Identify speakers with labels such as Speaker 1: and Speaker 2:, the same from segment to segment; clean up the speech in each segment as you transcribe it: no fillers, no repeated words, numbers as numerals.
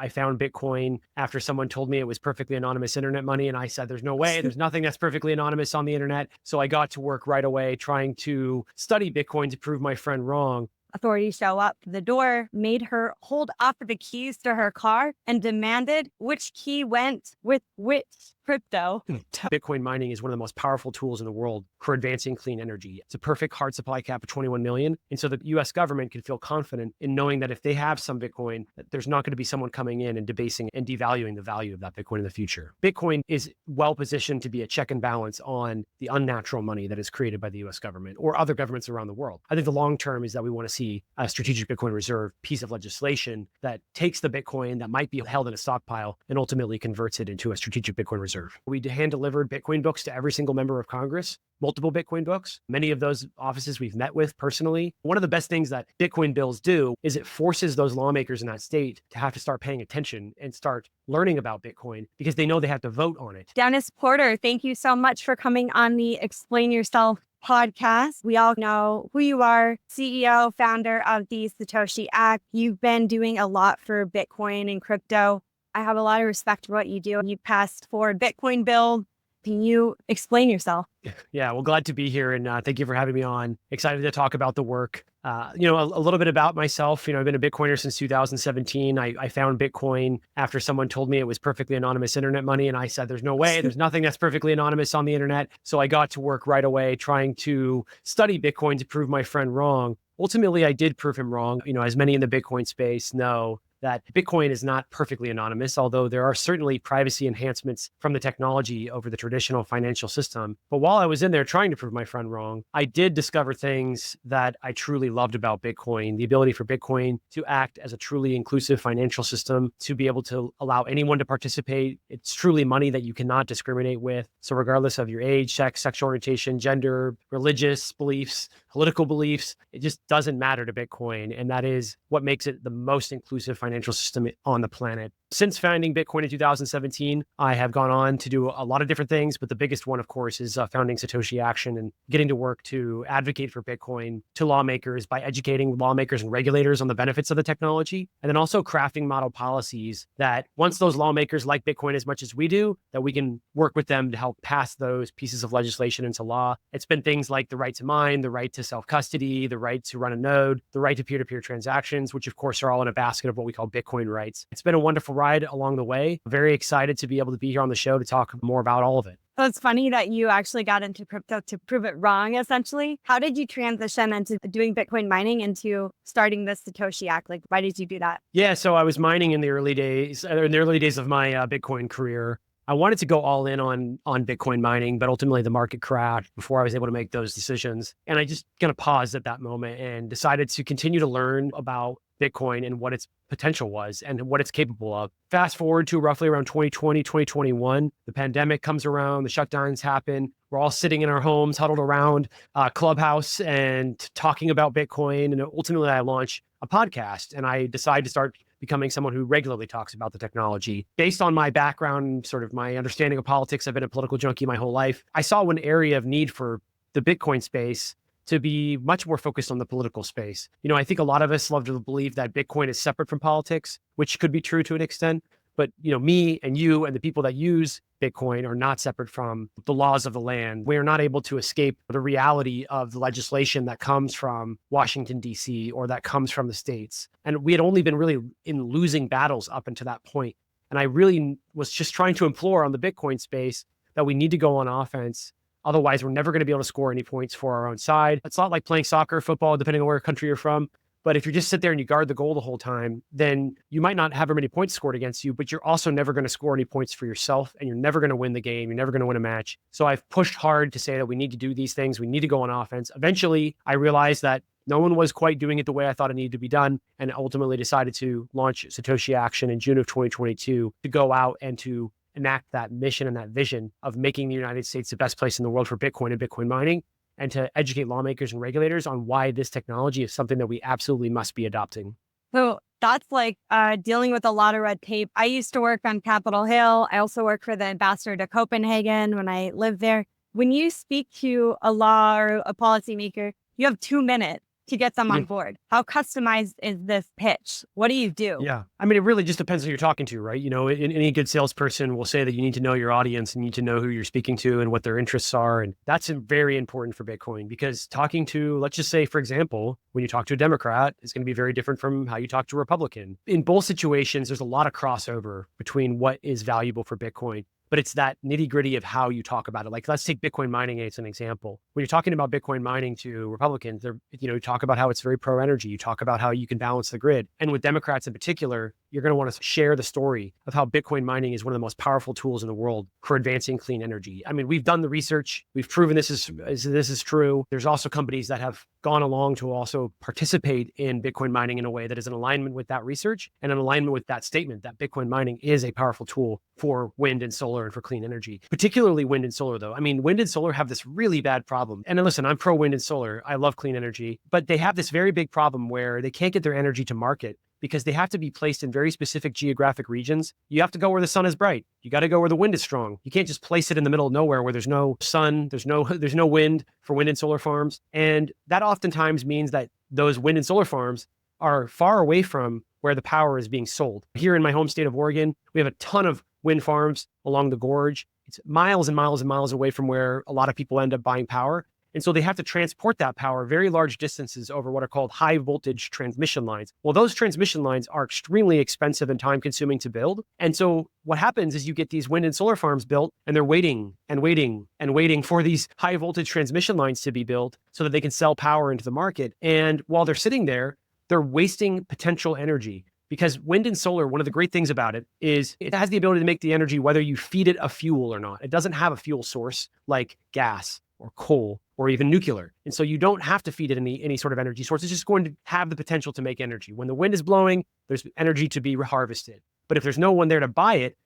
Speaker 1: I found Bitcoin after someone told me it was perfectly anonymous internet money. And I said, there's no way, there's nothing that's perfectly anonymous on the internet. So I got to work right away trying to study Bitcoin to prove my friend wrong.
Speaker 2: Authorities show up to the door, made her hold up the keys to her car, and demanded which key went with which crypto.
Speaker 1: Bitcoin mining is one of the most powerful tools in the world for advancing clean energy. It's a perfect hard supply cap of 21 million. And so the US government can feel confident in knowing that if they have some Bitcoin, that there's not going to be someone coming in and debasing and devaluing the value of that Bitcoin in the future. Bitcoin is well positioned to be a check and balance on the unnatural money that is created by the US government or other governments around the world. I think the long term is that we want to see a strategic Bitcoin reserve piece of legislation that takes the Bitcoin that might be held in a stockpile and ultimately converts it into a strategic Bitcoin reserve. We hand-delivered Bitcoin books to every single member of Congress, multiple Bitcoin books. Many of those offices we've met with personally. One of the best things that Bitcoin bills do is it forces those lawmakers in that state to have to start paying attention and start learning about Bitcoin because they know they have to vote on it.
Speaker 2: Dennis Porter, thank you so much for coming on the Explain Yourself podcast. We all know who you are, CEO, founder of the Satoshi Act. You've been doing a lot for Bitcoin and crypto. I have a lot of respect for what you do. You passed 4 Bitcoin bills. Can you explain yourself?
Speaker 1: Yeah, well, glad to be here. And thank you for having me on. Excited to talk about the work. A little bit about myself. I've been a Bitcoiner since 2017. I found Bitcoin after someone told me it was perfectly anonymous internet money. And I said, there's no way, there's nothing that's perfectly anonymous on the internet. So I got to work right away trying to study Bitcoin to prove my friend wrong. Ultimately, I did prove him wrong. As many in the Bitcoin space know, that Bitcoin is not perfectly anonymous, although there are certainly privacy enhancements from the technology over the traditional financial system. But while I was in there trying to prove my friend wrong, I did discover things that I truly loved about Bitcoin. The ability for Bitcoin to act as a truly inclusive financial system, to be able to allow anyone to participate. It's truly money that you cannot discriminate with. So regardless of your age, sex, sexual orientation, gender, religious beliefs, political beliefs, it just doesn't matter to Bitcoin. And that is what makes it the most inclusive financial system on the planet. Since founding Bitcoin in 2017, I have gone on to do a lot of different things, but the biggest one, of course, is founding Satoshi Action and getting to work to advocate for Bitcoin to lawmakers by educating lawmakers and regulators on the benefits of the technology, and then also crafting model policies that once those lawmakers like Bitcoin as much as we do, that we can work with them to help pass those pieces of legislation into law. It's been things like the right to mine, the right to self-custody, the right to run a node, the right to peer-to-peer transactions, which of course are all in a basket of what we call Bitcoin rights. It's been a wonderful ride along the way. Very excited to be able to be here on the show to talk more about all of it.
Speaker 2: So it's funny that you actually got into crypto to prove it wrong, essentially. How did you transition into doing Bitcoin mining into starting the Satoshi Act? Like, why did you do that?
Speaker 1: Yeah, so I was mining in the early days of my Bitcoin career. I wanted to go all in on Bitcoin mining, but ultimately the market crashed before I was able to make those decisions. And I just kind of paused at that moment and decided to continue to learn about Bitcoin and what its potential was and what it's capable of. Fast forward to roughly around 2020, 2021, the pandemic comes around, the shutdowns happen. We're all sitting in our homes, huddled around Clubhouse and talking about Bitcoin. And ultimately I launched a podcast and I decided to start becoming someone who regularly talks about the technology. Based on my background, sort of my understanding of politics, I've been a political junkie my whole life. I saw one area of need for the Bitcoin space to be much more focused on the political space. I think a lot of us love to believe that Bitcoin is separate from politics, which could be true to an extent. But, me and you and the people that use Bitcoin are not separate from the laws of the land. We are not able to escape the reality of the legislation that comes from Washington, D.C., or that comes from the states. And we had only been really in losing battles up until that point. And I really was just trying to implore on the Bitcoin space that we need to go on offense. Otherwise, we're never going to be able to score any points for our own side. It's not like playing soccer, football, depending on where country you're from. But if you just sit there and you guard the goal the whole time, then you might not have very many points scored against you, but you're also never going to score any points for yourself, and you're never going to win the game. You're never going to win a match. So I've pushed hard to say that we need to do these things. We need to go on offense. Eventually, I realized that no one was quite doing it the way I thought it needed to be done, and ultimately decided to launch Satoshi Action in June of 2022 to go out and to enact that mission and that vision of making the United States the best place in the world for Bitcoin and Bitcoin mining, and to educate lawmakers and regulators on why this technology is something that we absolutely must be adopting.
Speaker 2: So that's like dealing with a lot of red tape. I used to work on Capitol Hill. I also worked for the ambassador to Copenhagen when I lived there. When you speak to a law or a policymaker, you have 2 minutes to get them on board? How customized is this pitch? What do you do?
Speaker 1: Yeah. I mean, it really just depends who you're talking to, right? Any good salesperson will say that you need to know your audience and you need to know who you're speaking to and what their interests are. And that's very important for Bitcoin because talking to, let's just say, for example, when you talk to a Democrat, it's going to be very different from how you talk to a Republican. In both situations, there's a lot of crossover between what is valuable for Bitcoin. But it's that nitty gritty of how you talk about it. Like, let's take Bitcoin mining as an example. When you're talking about Bitcoin mining to Republicans, you talk about how it's very pro energy. You talk about how you can balance the grid. And with Democrats in particular, you're going to want to share the story of how Bitcoin mining is one of the most powerful tools in the world for advancing clean energy. I mean, we've done the research. We've proven this is true. There's also companies that have gone along to also participate in Bitcoin mining in a way that is in alignment with that research and in alignment with that statement that Bitcoin mining is a powerful tool for wind and solar and for clean energy, particularly wind and solar, though. I mean, wind and solar have this really bad problem. And listen, I'm pro wind and solar. I love clean energy, but they have this very big problem where they can't get their energy to market because they have to be placed in very specific geographic regions. You have to go where the sun is bright. You got to go where the wind is strong. You can't just place it in the middle of nowhere where there's no sun, there's no wind for wind and solar farms. And that oftentimes means that those wind and solar farms are far away from where the power is being sold. Here in my home state of Oregon, we have a ton of wind farms along the gorge. It's miles and miles and miles away from where a lot of people end up buying power. And so they have to transport that power very large distances over what are called high voltage transmission lines. Well, those transmission lines are extremely expensive and time consuming to build. And so what happens is you get these wind and solar farms built and they're waiting and waiting and waiting for these high voltage transmission lines to be built so that they can sell power into the market. And while they're sitting there, they're wasting potential energy. Because wind and solar, one of the great things about it is it has the ability to make the energy whether you feed it a fuel or not. It doesn't have a fuel source like gas or coal or even nuclear. And so you don't have to feed it any sort of energy source. It's just going to have the potential to make energy. When the wind is blowing, there's energy to be harvested. But if there's no one there to buy it,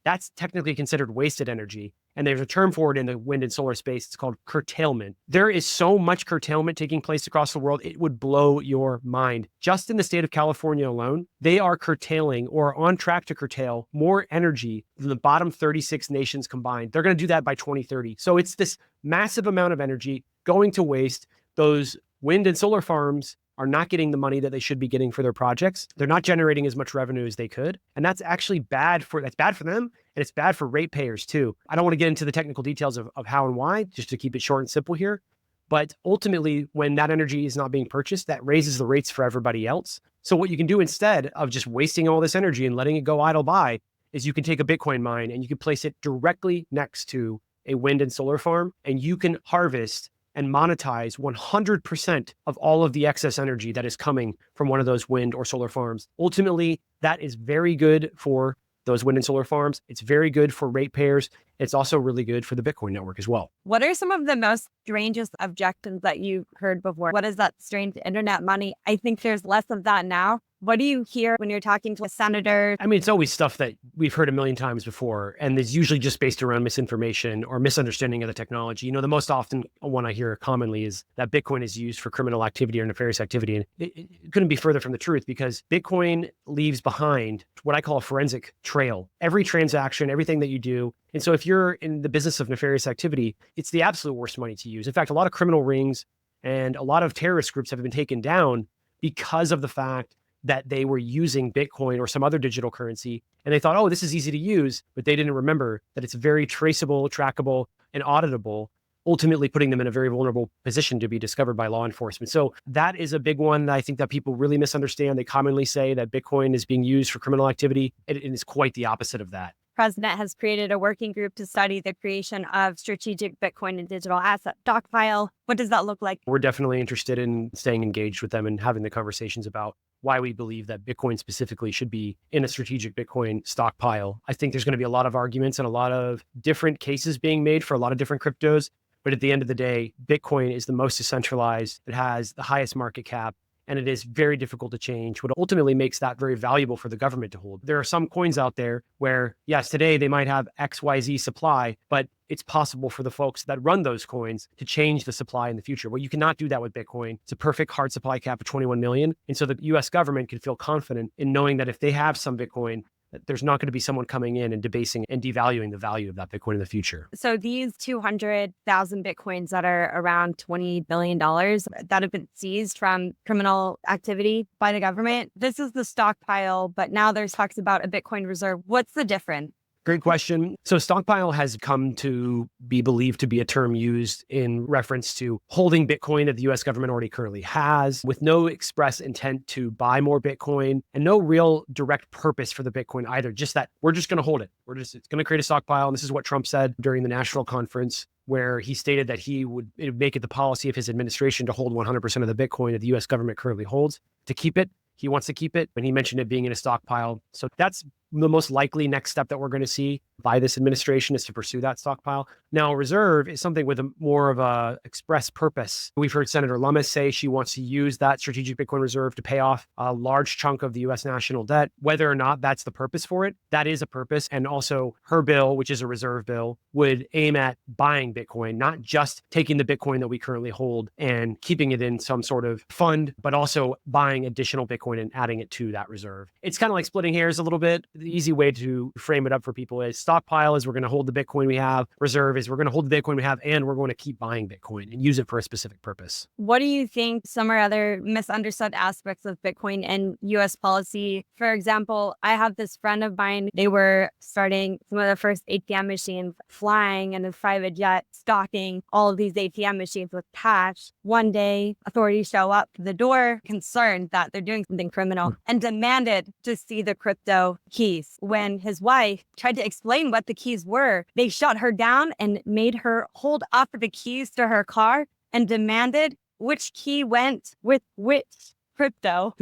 Speaker 1: that's technically considered wasted energy. And there's a term for it in the wind and solar space. It's called curtailment. There is so much curtailment taking place across the world, it would blow your mind. Just in the state of California alone, they are curtailing or on track to curtail more energy than the bottom 36 nations combined. They're going to do that by 2030. So it's this massive amount of energy going to waste. Those wind and solar farms are not getting the money that they should be getting for their projects. They're not generating as much revenue as they could. And that's actually bad for them and it's bad for ratepayers too. I don't want to get into the technical details of how and why, just to keep it short and simple here. But ultimately, when that energy is not being purchased, that raises the rates for everybody else. So what you can do instead of just wasting all this energy and letting it go idle by is you can take a Bitcoin mine and you can place it directly next to a wind and solar farm, and you can harvest and monetize 100% of all of the excess energy that is coming from one of those wind or solar farms. Ultimately, that is very good for those wind and solar farms. It's very good for ratepayers. It's also really good for the Bitcoin network as well.
Speaker 2: What are some of the most strangest objections that you've heard before? What is that strange internet money? I think there's less of that now. What do you hear when you're talking to a senator?
Speaker 1: I mean, it's always stuff that we've heard a million times before, and it's usually just based around misinformation or misunderstanding of the technology. The most often one I hear commonly is that Bitcoin is used for criminal activity or nefarious activity. And it couldn't be further from the truth because Bitcoin leaves behind what I call a forensic trail. Every transaction, everything that you do. And so if you're in the business of nefarious activity, it's the absolute worst money to use. In fact, a lot of criminal rings and a lot of terrorist groups have been taken down because of the fact that they were using Bitcoin or some other digital currency. And they thought, oh, this is easy to use, but they didn't remember that it's very traceable, trackable, and auditable, ultimately putting them in a very vulnerable position to be discovered by law enforcement. So that is a big one that I think that people really misunderstand. They commonly say that Bitcoin is being used for criminal activity. It is quite the opposite of that.
Speaker 2: President has created a working group to study the creation of strategic Bitcoin and digital asset Stockpile. What does that look like?
Speaker 1: We're definitely interested in staying engaged with them and having the conversations about why we believe that Bitcoin specifically should be in a strategic Bitcoin stockpile. I think there's going to be a lot of arguments and a lot of different cases being made for a lot of different cryptos. But at the end of the day, Bitcoin is the most decentralized. It has the highest market cap. And it is very difficult to change, what ultimately makes that very valuable for the government to hold. There are some coins out there where, yes, today they might have XYZ supply, but it's possible for the folks that run those coins to change the supply in the future. Well, you cannot do that with Bitcoin. It's a perfect hard supply cap of 21 million. And so the US government can feel confident in knowing that if they have some Bitcoin, that there's not going to be someone coming in and debasing and devaluing the value of that Bitcoin in the future.
Speaker 2: So these 200,000 Bitcoins that are around $20 billion that have been seized from criminal activity by the government, this is the stockpile, but now there's talks about a Bitcoin reserve. What's the difference?
Speaker 1: Great question. So stockpile has come to be believed to be a term used in reference to holding Bitcoin that the US government already currently has with no express intent to buy more Bitcoin and no real direct purpose for the Bitcoin either. Just that we're just going to hold it. It's going to create a stockpile. And this is what Trump said during the national conference, where he stated that it would make it the policy of his administration to hold 100% of the Bitcoin that the US government currently holds, to keep it. He wants to keep it, and he mentioned it being in a stockpile. So that's the most likely next step that we're going to see by this administration, is to pursue that stockpile. Now, a reserve is something with more of a express purpose. We've heard Senator Lummis say she wants to use that strategic Bitcoin reserve to pay off a large chunk of the U.S. national debt. Whether or not that's the purpose for it, that is a purpose. And also her bill, which is a reserve bill, would aim at buying Bitcoin, not just taking the Bitcoin that we currently hold and keeping it in some sort of fund, but also buying additional Bitcoin and adding it to that reserve. It's kind of like splitting hairs a little bit. The easy way to frame it up for people is stockpile is we're going to hold the Bitcoin we have. Reserve is we're going to hold the Bitcoin we have and we're going to keep buying Bitcoin and use it for a specific purpose.
Speaker 2: What do you think some or other misunderstood aspects of Bitcoin and US policy? For example, I have this friend of mine, they were starting some of the first ATM machines, flying in a private jet, stocking all of these ATM machines with cash. One day, authorities show up to the door, concerned that they're doing something criminal, and demanded to see the crypto keys. When his wife tried to explain what the keys were, they shut her down and made her hold up the keys to her car and demanded which key went with which crypto.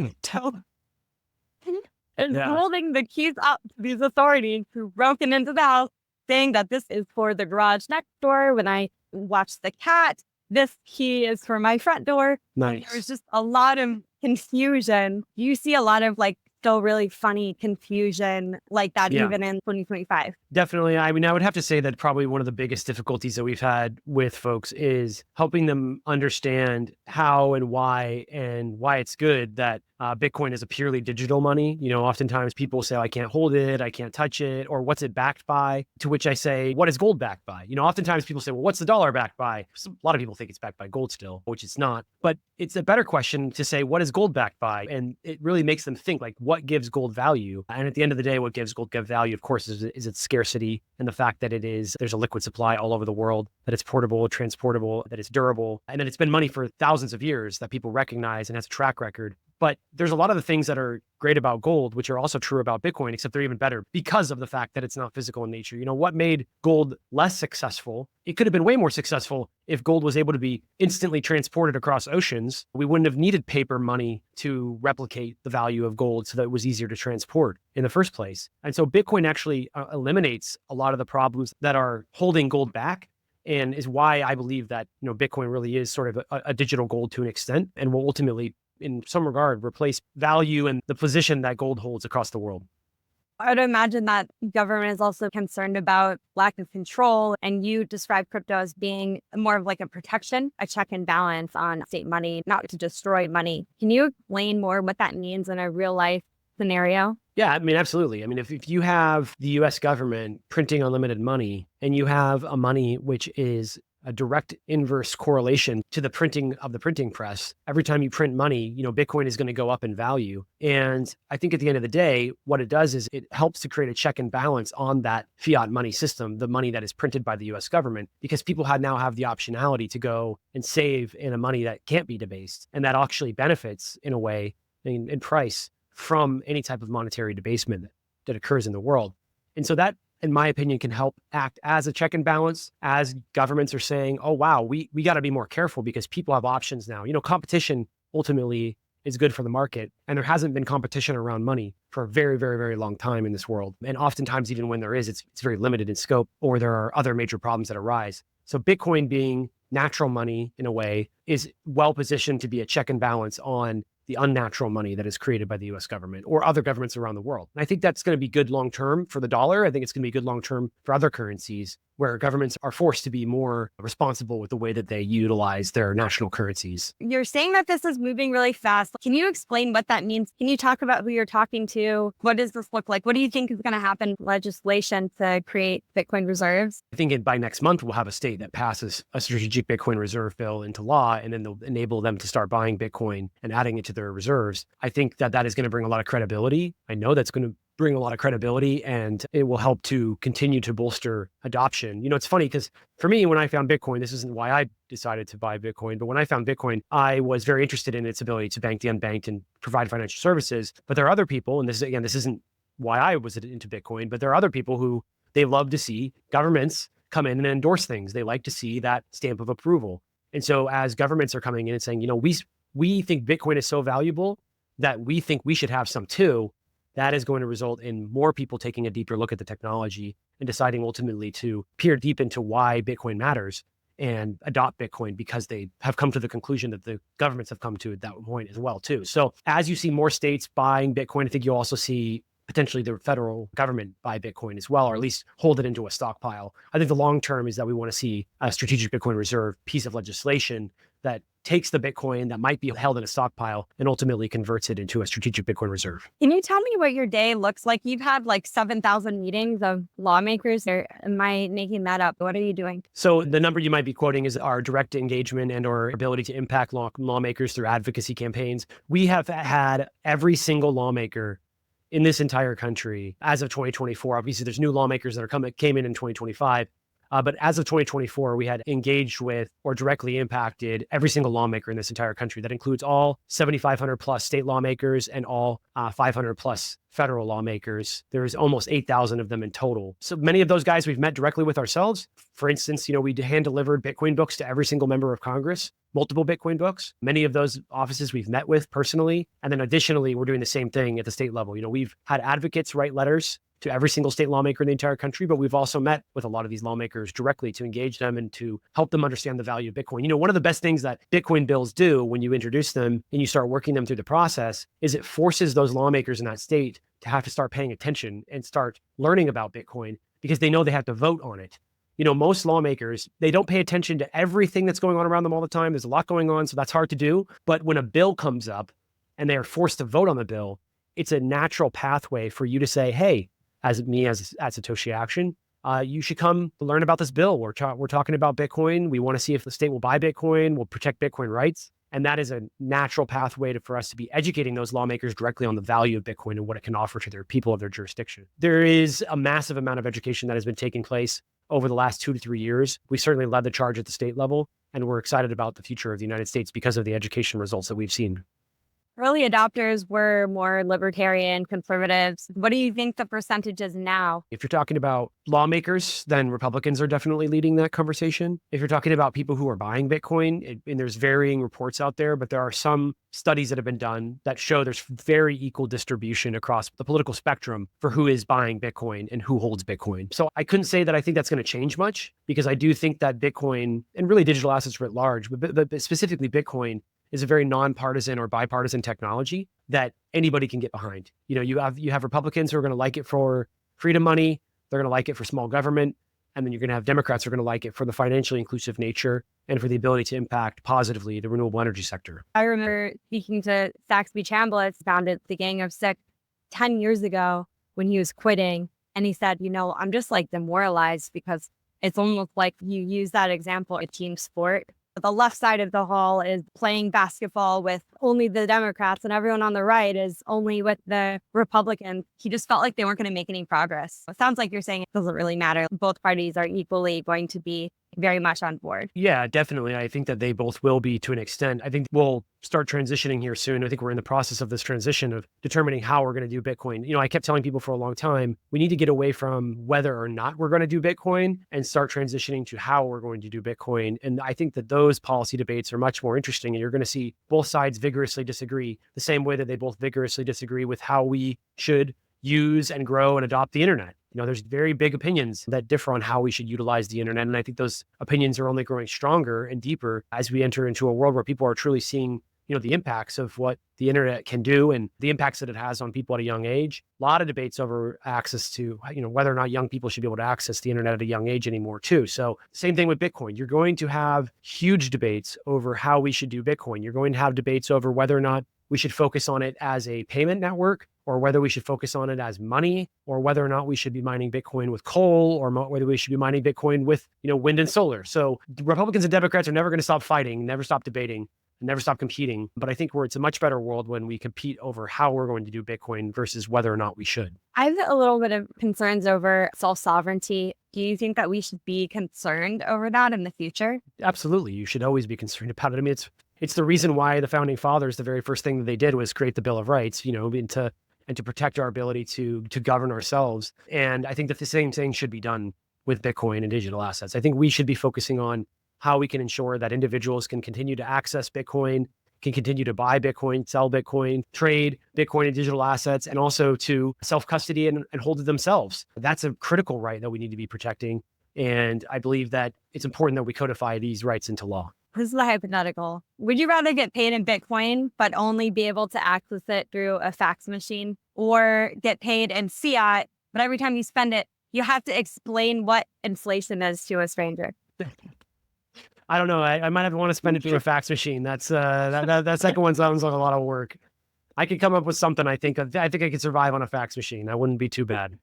Speaker 2: And holding the keys up to these authorities who broken into the house, saying that this is for the garage next door. When I watched the cat, this key is for my front door.
Speaker 1: Nice.
Speaker 2: There was just a lot of confusion. You see a lot of still really funny confusion like that, even in 2025.
Speaker 1: Definitely. I mean, I would have to say that probably one of the biggest difficulties that we've had with folks is helping them understand how and why it's good that Bitcoin is a purely digital money. Oftentimes people say, I can't hold it, I can't touch it, or what's it backed by? To which I say, what is gold backed by? Oftentimes people say, well, what's the dollar backed by? A lot of people think it's backed by gold still, which it's not. But it's a better question to say, what is gold backed by? And it really makes them think, what gives gold value? And at the end of the day, what gives gold value, of course, is its scarcity and the fact that there's a liquid supply all over the world, that it's portable, transportable, that it's durable, and that it's been money for thousands of years that people recognize and has a track record. But there's a lot of the things that are great about gold, which are also true about Bitcoin, except they're even better because of the fact that it's not physical in nature. What made gold less successful? It could have been way more successful if gold was able to be instantly transported across oceans. We wouldn't have needed paper money to replicate the value of gold so that it was easier to transport in the first place. And so Bitcoin actually eliminates a lot of the problems that are holding gold back, and is why I believe that Bitcoin really is sort of a digital gold to an extent, and will ultimately, in some regard, replace value and the position that gold holds across the world.
Speaker 2: I would imagine that government is also concerned about lack of control, and you describe crypto as being more of a protection, a check and balance on state money, not to destroy money. Can you explain more what that means in a real life scenario?
Speaker 1: Yeah, I mean, absolutely. I mean, if you have the US government printing unlimited money, and you have a money which is a direct inverse correlation to the printing of the printing press. Every time you print money, Bitcoin is going to go up in value. And I think at the end of the day, what it does is it helps to create a check and balance on that fiat money system, the money that is printed by the US government, because people now have the optionality to go and save in a money that can't be debased. And that actually benefits in a way, in price, from any type of monetary debasement that occurs in the world. And so that, in my opinion, can help act as a check and balance as governments are saying, oh, wow, we got to be more careful because people have options now. Competition ultimately is good for the market. And there hasn't been competition around money for a very, very, very long time in this world. And oftentimes, even when there is, it's very limited in scope, or there are other major problems that arise. So Bitcoin, being natural money in a way, is well positioned to be a check and balance on the unnatural money that is created by the US government or other governments around the world. And I think that's going to be good long-term for the dollar. I think it's going to be good long-term for other currencies where governments are forced to be more responsible with the way that they utilize their national currencies.
Speaker 2: You're saying that this is moving really fast. Can you explain what that means? Can you talk about who you're talking to? What does this look like? What do you think is going to happen with legislation to create Bitcoin reserves?
Speaker 1: I think by next month, we'll have a state that passes a strategic Bitcoin reserve bill into law, and then they'll enable them to start buying Bitcoin and adding it to their reserves. I think that is going to bring a lot of credibility. I know that's going to bring a lot of credibility, and it will help to continue to bolster adoption. It's funny because for me, when I found Bitcoin, this isn't why I decided to buy Bitcoin, but when I found Bitcoin, I was very interested in its ability to bank the unbanked and provide financial services. But there are other people, and this isn't why I was into Bitcoin, but there are other people who they love to see governments come in and endorse things. They like to see that stamp of approval. And so as governments are coming in and saying, we think Bitcoin is so valuable that we think we should have some too, that is going to result in more people taking a deeper look at the technology and deciding ultimately to peer deep into why Bitcoin matters and adopt Bitcoin because they have come to the conclusion that the governments have come to at that point as well too. So as you see more states buying Bitcoin, I think you'll also see potentially the federal government buy Bitcoin as well, or at least hold it into a stockpile. I think the long term is that we want to see a strategic Bitcoin reserve piece of legislation that takes the Bitcoin that might be held in a stockpile and ultimately converts it into a strategic Bitcoin reserve.
Speaker 2: Can you tell me what your day looks like? You've had like 7,000 meetings of lawmakers, or am I making that up? What are you doing?
Speaker 1: So the number you might be quoting is our direct engagement and our ability to impact lawmakers through advocacy campaigns. We have had every single lawmaker in this entire country as of 2024. Obviously, there's new lawmakers that came in 2025. But as of 2024, we had engaged with or directly impacted every single lawmaker in this entire country. That includes all 7,500 plus state lawmakers and all 500 plus federal lawmakers. There's almost 8,000 of them in total. So many of those guys we've met directly with ourselves. For instance, we hand delivered Bitcoin books to every single member of Congress, multiple Bitcoin books. Many of those offices we've met with personally. And then additionally, we're doing the same thing at the state level. We've had advocates write letters to every single state lawmaker in the entire country, but we've also met with a lot of these lawmakers directly to engage them and to help them understand the value of Bitcoin. One of the best things that Bitcoin bills do when you introduce them and you start working them through the process is it forces those lawmakers in that state to have to start paying attention and start learning about Bitcoin because they know they have to vote on it. Most lawmakers, they don't pay attention to everything that's going on around them all the time. There's a lot going on, so that's hard to do. But when a bill comes up and they are forced to vote on the bill, it's a natural pathway for you to say, hey, as at Satoshi Action, you should come learn about this bill. We're talking about Bitcoin. We want to see if the state will buy Bitcoin, will protect Bitcoin rights. And that is a natural pathway for us to be educating those lawmakers directly on the value of Bitcoin and what it can offer to their people of their jurisdiction. There is a massive amount of education that has been taking place over the last 2 to 3 years. We certainly led the charge at the state level, and we're excited about the future of the United States because of the education results that we've seen.
Speaker 2: Early adopters were more libertarian, conservatives. What do you think the percentage is now?
Speaker 1: If you're talking about lawmakers, then Republicans are definitely leading that conversation. If you're talking about people who are buying Bitcoin, and there's varying reports out there, but there are some studies that have been done that show there's very equal distribution across the political spectrum for who is buying Bitcoin and who holds Bitcoin. So I couldn't say that I think that's going to change much because I do think that Bitcoin and really digital assets writ large, but specifically Bitcoin, is a very nonpartisan or bipartisan technology that anybody can get behind. You have Republicans who are going to like it for freedom money. They're going to like it for small government. And then you're going to have Democrats who are going to like it for the financially inclusive nature and for the ability to impact positively the renewable energy sector.
Speaker 2: I remember speaking to Saxby Chambliss, founded the Gang of Six 10 years ago when he was quitting. And he said, I'm just like demoralized because it's almost like you use that example, a team sport. The left side of the hall is playing basketball with only the Democrats and everyone on the right is only with the Republicans. He just felt like they weren't going to make any progress. It sounds like you're saying it doesn't really matter. Both parties are equally going to be very much on board.
Speaker 1: Yeah, definitely. I think that they both will be to an extent. I think we'll start transitioning here soon. I think we're in the process of this transition of determining how we're going to do Bitcoin. I kept telling people for a long time, we need to get away from whether or not we're going to do Bitcoin and start transitioning to how we're going to do Bitcoin. And I think that those policy debates are much more interesting. And you're going to see both sides vigorously disagree the same way that they both vigorously disagree with how we should use and grow and adopt the internet. There's very big opinions that differ on how we should utilize the internet. And I think those opinions are only growing stronger and deeper as we enter into a world where people are truly seeing, the impacts of what the internet can do and the impacts that it has on people at a young age. A lot of debates over access to, whether or not young people should be able to access the internet at a young age anymore too. So same thing with Bitcoin. You're going to have huge debates over how we should do Bitcoin. You're going to have debates over whether or not we should focus on it as a payment network, or whether we should focus on it as money, or whether or not we should be mining Bitcoin with coal, or whether we should be mining Bitcoin with, wind and solar. So Republicans and Democrats are never going to stop fighting, never stop debating, and never stop competing. But I think it's a much better world when we compete over how we're going to do Bitcoin versus whether or not we should.
Speaker 2: I have a little bit of concerns over self-sovereignty. Do you think that we should be concerned over that in the future?
Speaker 1: Absolutely. You should always be concerned about it. I mean, it's the reason why the founding fathers, the very first thing that they did was create the Bill of Rights, and to protect our ability to govern ourselves. And I think that the same thing should be done with Bitcoin and digital assets. I think we should be focusing on how we can ensure that individuals can continue to access Bitcoin, can continue to buy Bitcoin, sell Bitcoin, trade Bitcoin and digital assets, and also to self-custody and hold it themselves. That's a critical right that we need to be protecting. And I believe that it's important that we codify these rights into law.
Speaker 2: This is a hypothetical. Would you rather get paid in Bitcoin, but only be able to access it through a fax machine, or get paid in fiat, but every time you spend it, you have to explain what inflation is to a stranger?
Speaker 1: I don't know. I might have to want to spend it through a fax machine. That's that second one sounds like a lot of work. I could come up with something. I think I could survive on a fax machine. That wouldn't be too bad.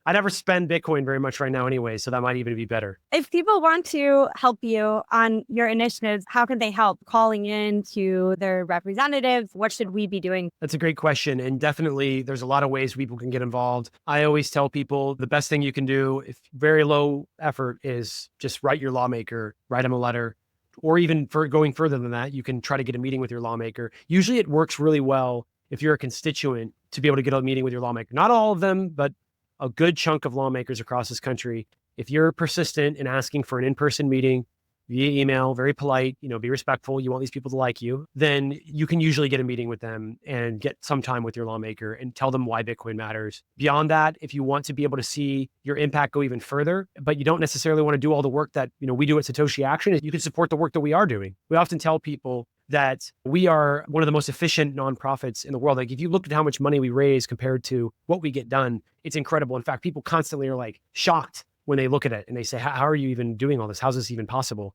Speaker 1: I never spend Bitcoin very much right now anyway, so that might even be better.
Speaker 2: If people want to help you on your initiatives, how can they help? Calling in to their representatives? What should we be doing?
Speaker 1: That's a great question. And definitely there's a lot of ways people can get involved. I always tell people the best thing you can do, if very low effort, is just write your lawmaker, write them a letter. Or even for going further than that, you can try to get a meeting with your lawmaker. Usually it works really well if you're a constituent to be able to get a meeting with your lawmaker. Not all of them, but a good chunk of lawmakers across this country. If you're persistent in asking for an in-person meeting via email, very polite, be respectful, you want these people to like you, then you can usually get a meeting with them and get some time with your lawmaker and tell them why Bitcoin matters. Beyond that, if you want to be able to see your impact go even further, but you don't necessarily want to do all the work that we do at Satoshi Action, you can support the work that we are doing. We often tell people that we are one of the most efficient nonprofits in the world. Like, if you looked at how much money we raise compared to what we get done, it's incredible. In fact, people constantly are shocked when they look at it and they say, how are you even doing all this? How's this even possible?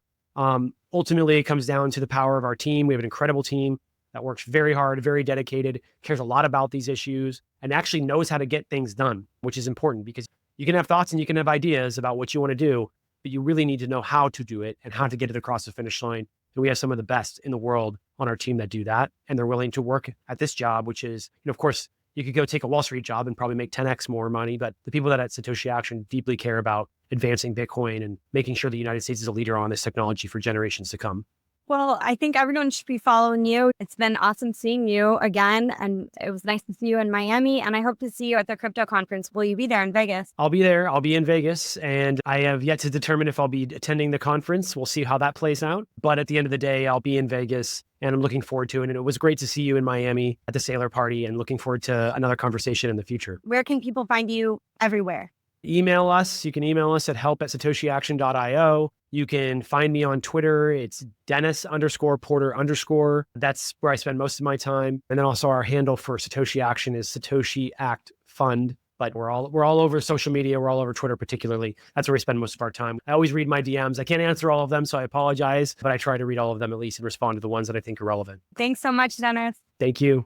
Speaker 1: Ultimately, it comes down to the power of our team. We have an incredible team that works very hard, very dedicated, cares a lot about these issues, and actually knows how to get things done, which is important, because you can have thoughts and you can have ideas about what you want to do, but you really need to know how to do it and how to get it across the finish line. And we have some of the best in the world on our team that do that. And they're willing to work at this job, which is, of course, you could go take a Wall Street job and probably make 10x more money. But the people that at Satoshi Action deeply care about advancing Bitcoin and making sure the United States is a leader on this technology for generations to come.
Speaker 2: Well, I think everyone should be following you. It's been awesome seeing you again. And it was nice to see you in Miami. And I hope to see you at the crypto conference. Will you be there in Vegas?
Speaker 1: I'll be there. I'll be in Vegas. And I have yet to determine if I'll be attending the conference. We'll see how that plays out. But at the end of the day, I'll be in Vegas. And I'm looking forward to it. And it was great to see you in Miami at the Sailor Party, and looking forward to another conversation in the future.
Speaker 2: Where can people find you everywhere?
Speaker 1: Email us. You can email us at help@satoshiaction.io. You can find me on Twitter. It's Dennis_Porter_. That's where I spend most of my time. And then also our handle for Satoshi Action is Satoshi Act Fund. But we're all over social media. We're all over Twitter, particularly. That's where we spend most of our time. I always read my DMs. I can't answer all of them, so I apologize. But I try to read all of them at least and respond to the ones that I think are relevant.
Speaker 2: Thanks so much, Dennis.
Speaker 1: Thank you.